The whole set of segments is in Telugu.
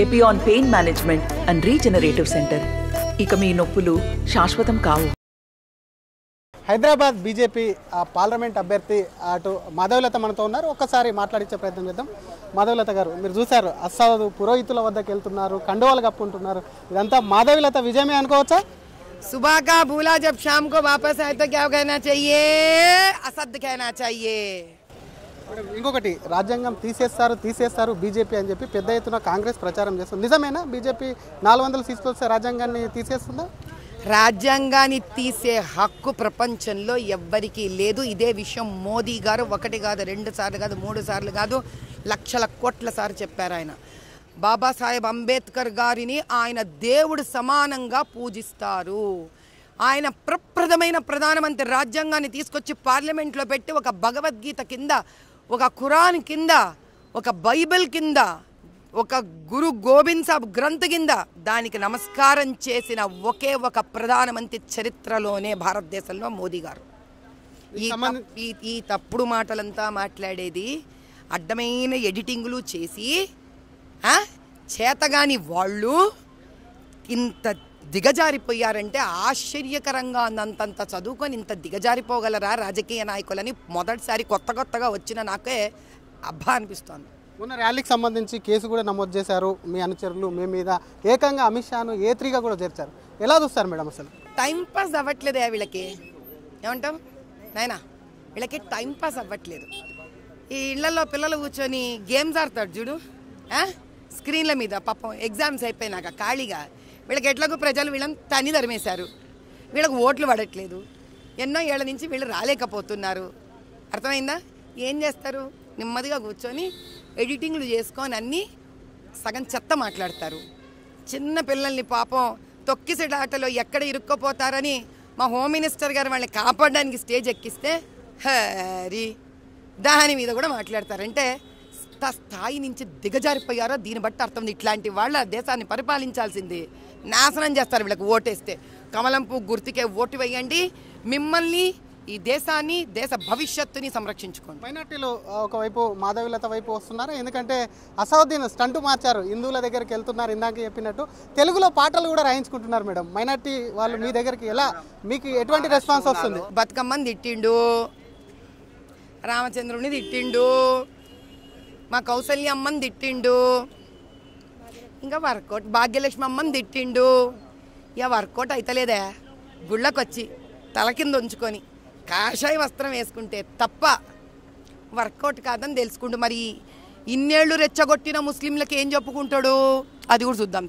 Epione pain management and regenerative centre. ఇక మీ నొప్పులు శాశ్వతం కావు. హైదరాబాద్ బీజేపీ పార్లమెంట్ అభ్యర్థి అటు మాధవలత మనతో ఉన్నారు. ఒక్కసారి మాట్లాడించే ప్రయత్నం చేద్దాం. మాధవలత గారు, మీరు చూశారు అస్సాదు పురోహితుల వద్దకు వెళ్తున్నారు, కండువాలు కప్పుకుంటున్నారు. ఇదంతా మాధవలత విజయమే అనుకోవచ్చా? सुबह का भूला जब शाम को वापस आए तो क्या कहना चाहिए? असद कहना चाहिए. ఇంకొకటి, రాజ్యాంగం తీసేస్తారు బీజేపీ అని చెప్పి పెద్ద ఎత్తున కాంగ్రెస్ ప్రచారం చేస్తుంది. నిజమేనా? బీజేపీ 400 సీట్లు వస్తే రాజ్యాంగాన్ని తీసేస్తుందా? రాజ్యాంగాన్ని తీసే హక్కు ప్రపంచంలో ఎవ్వరికీ లేదు. ఇదే విషయం మోదీ గారు ఒకటి కాదు, 2 సార్లు కాదు, 3 సార్లు కాదు, లక్షల కోట్ల సార్లు చెప్పారు. ఆయన బాబాసాహెబ్ అంబేద్కర్ గారిని ఆయన దేవుడు సమానంగా పూజిస్తారు. ఆయన ప్రప్రథమైన ప్రధానమంత్రి రాజ్యాంగాన్ని తీసుకొచ్చి పార్లమెంట్లో పెట్టి ఒక భగవద్గీత కింద, ఒక ఖురాన్ కింద, ఒక బైబిల్ కింద, ఒక గురు గోబింద్ సాబ్ గ్రంథ్ కింద దానికి నమస్కారం చేసిన ఒకే ఒక ప్రధానమంత్రి చరిత్రలోనే భారతదేశంలో మోదీ గారు. ఈ తప్పుడు మాటలంతా మాట్లాడేది, అడ్డమైన ఎడిటింగ్లు చేసి చేతగాని వాళ్ళు ఇంత దిగజారిపోయారంటే ఆశ్చర్యకరంగా అంతంత చదువుకొని ఇంత దిగజారిపోగలరా రాజకీయ నాయకులని మొదటిసారి కొత్తగా వచ్చిన నాకే అబ్బా అనిపిస్తోంది. మొన్న ర్యాలీకి సంబంధించి కేసు కూడా నమోదు చేశారు మీ అనుచరులు మీ మీద. ఏకంగా అమిత్ షాను A3గా కూడా చేర్చారు. ఎలా చూస్తారు మేడం? అసలు టైంపాస్ అవ్వట్లేదే వీళ్ళకి. ఏమంటావు నాయనా? వీళ్ళకి టైంపాస్ అవ్వట్లేదు. ఈ ఇళ్లలో పిల్లలు కూర్చొని గేమ్స్ ఆడతాడు చూడు, స్క్రీన్ల మీద. పాపం ఎగ్జామ్స్ అయిపోయినాక ఖాళీగా వీళ్ళకి ఎట్లాగో ప్రజలు వీళ్ళని తని తరిమేశారు. వీళ్ళకి ఓట్లు పడట్లేదు. ఎన్నో ఏళ్ల నుంచి వీళ్ళు రాలేకపోతున్నారు. అర్థమైందా? ఏం చేస్తారు? నెమ్మదిగా కూర్చొని ఎడిటింగ్లు చేసుకొని అన్నీ సగం చెత్త మాట్లాడతారు. చిన్న పిల్లల్ని పాపం తొక్కిసెడాటలో ఎక్కడ ఇరుక్కపోతారని మా హోమ్ మినిస్టర్ గారు వాళ్ళని కాపాడడానికి స్టేజ్ ఎక్కిస్తే హరి దాని మీద కూడా మాట్లాడతారంటే స్థాయి నుంచి దిగజారిపోయారో దీన్ని బట్టి అర్థం. ఇట్లాంటి వాళ్ళ దేశాన్ని పరిపాలించాల్సింది నాశనం చేస్తారు వీళ్ళకి ఓటేస్తే. కమలం పువ్వు గుర్తుకే ఓటు వేయండి, మిమ్మల్ని, ఈ దేశాన్ని, దేశ భవిష్యత్తుని సంరక్షించుకోండి. మైనార్టీలు ఒకవైపు మాధవలత వైపు వస్తున్నారు. ఎందుకంటే అసౌద్దీన్ స్టంటు మార్చారు, హిందువుల దగ్గరికి వెళ్తున్నారు. ఇందాక చెప్పినట్టు తెలుగులో పాటలు కూడా రాయించుకుంటున్నారు మేడం. మైనార్టీ వాళ్ళు మీ దగ్గరికి ఎలా, మీకు ఎటువంటి రెస్పాన్స్ వస్తుంది? బతుకమ్మని తిట్టిండు, రామచంద్రుని తిట్టిండు, మా కౌసల్య అమ్మని తిట్టిండు, ఇంకా వర్కౌట్ భాగ్యలక్ష్మి అమ్మని తిట్టిండు. ఇక వర్కౌట్ అయితలేదే. గుళ్ళకు వచ్చి తల కింద ఉంచుకొని కాషాయ వస్త్రం వేసుకుంటే తప్ప వర్కౌట్ కాదని తెలుసుకుంటూ మరి ఇన్నేళ్లు రెచ్చగొట్టిన ముస్లింలకు ఏం చెప్పుకుంటాడు అది కూడా చూద్దాం.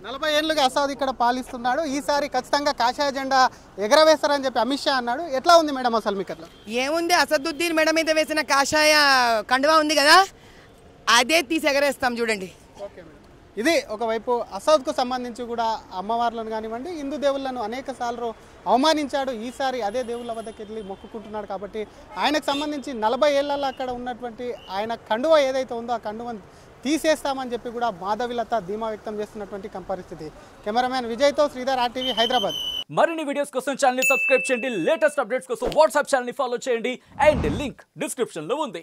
40 ఏళ్ళుగా అసౌద్ ఇక్కడ పాలిస్తున్నాడు. ఈసారి ఖచ్చితంగా కాషాయ జెండా ఎగరవేస్తారని చెప్పి అమిత్ షా అన్నాడు. ఎట్లా ఉంది మేడం అసలు మీకు? అట్లా ఏముంది? అసదుద్దీన్ మెడ మీద వేసిన కాషాయ కండువా ఉంది కదా, అదే తీసి ఎగరేస్తాం చూడండి. ఇది ఒకవైపు అసౌద్కు సంబంధించి కూడా అమ్మవార్లను కానివ్వండి, హిందూ దేవుళ్లను అనేక సార్లు అవమానించాడు. ఈసారి అదే దేవుళ్ళ వద్దకు వెళ్ళి మొక్కుకుంటున్నాడు. కాబట్టి ఆయనకు సంబంధించి 40 ఏళ్లలో అక్కడ ఉన్నటువంటి ఆయన కండువ ఏదైతే ఉందో ఆ కండువను తీసేస్తామని చెప్పి కూడా మాధవలత ధీమా వ్యక్తం చేస్తున్నటువంటి పరిస్థితి. కెమెరామ్యాన్ విజయ్తో శ్రీధర్, RTV హైదరాబాద్. మరిన్ని వీడియోస్ కోసం ఛానల్ ని సబ్స్క్రైబ్ చేయండి. లేటెస్ట్ అప్డేట్స్ కోసం వాట్సాప్ ఛానల్ ని ఫాలో చేయండి. అండ్ లింక్ డిస్క్రిప్షన్ లో ఉంది.